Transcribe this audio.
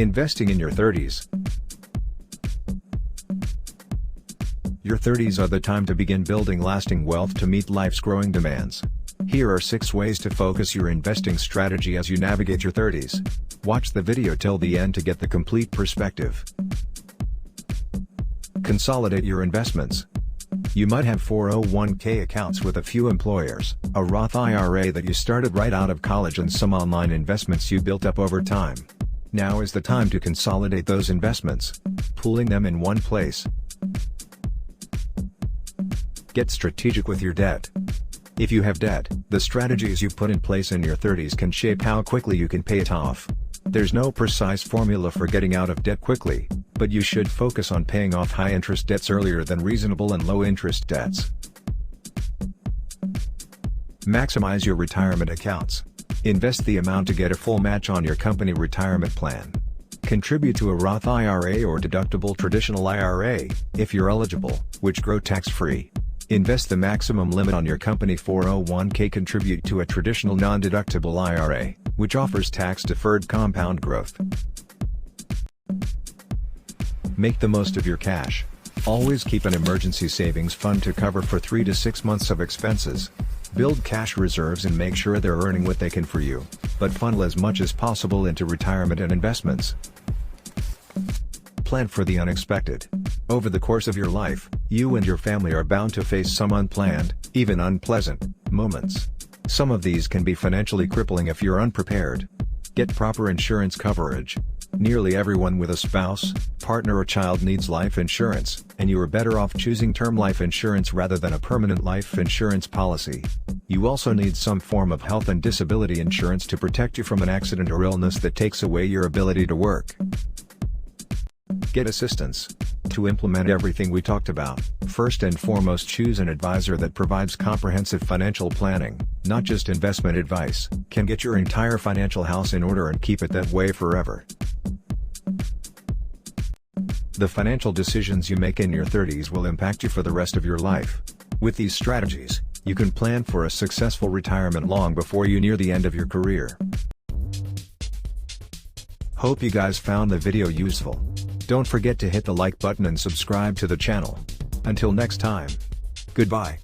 Investing in your 30s. Your 30s are the time to begin building lasting wealth to meet life's growing demands. Here are 6 ways to focus your investing strategy as you navigate your 30s. Watch the video till the end to get the complete perspective. Consolidate your investments. You might have 401k accounts with a few employers, a Roth IRA that you started right out of college, and some online investments you built up over time. Now is the time to consolidate those investments, pooling them in one place. Get strategic with your debt. If you have debt, the strategies you put in place in your 30s can shape how quickly you can pay it off. There's no precise formula for getting out of debt quickly, but you should focus on paying off high-interest debts earlier than reasonable and low-interest debts. Maximize your retirement accounts. Invest the amount to get a full match on your company retirement plan. Contribute to a Roth IRA or deductible traditional IRA, if you're eligible, which grow tax-free. Invest the maximum limit on your company 401k. Contribute to a traditional non-deductible IRA, which offers tax-deferred compound growth. Make the most of your cash. Always keep an emergency savings fund to cover for 3 to 6 months of expenses. Build cash reserves and make sure they're earning what they can for you, but funnel as much as possible into retirement and investments. Plan for the unexpected. Over the course of your life, you and your family are bound to face some unplanned, even unpleasant, moments. Some of these can be financially crippling if you're unprepared. Get proper insurance coverage. Nearly everyone with a spouse, partner or child needs life insurance, and you are better off choosing term life insurance rather than a permanent life insurance policy. You also need some form of health and disability insurance to protect you from an accident or illness that takes away your ability to work. Get assistance. To implement everything we talked about, first and foremost choose an advisor that provides comprehensive financial planning, not just investment advice, can get your entire financial house in order and keep it that way forever. The financial decisions you make in your 30s will impact you for the rest of your life. With these strategies, you can plan for a successful retirement long before you near the end of your career. Hope you guys found the video useful. Don't forget to hit the like button and subscribe to the channel. Until next time. Goodbye.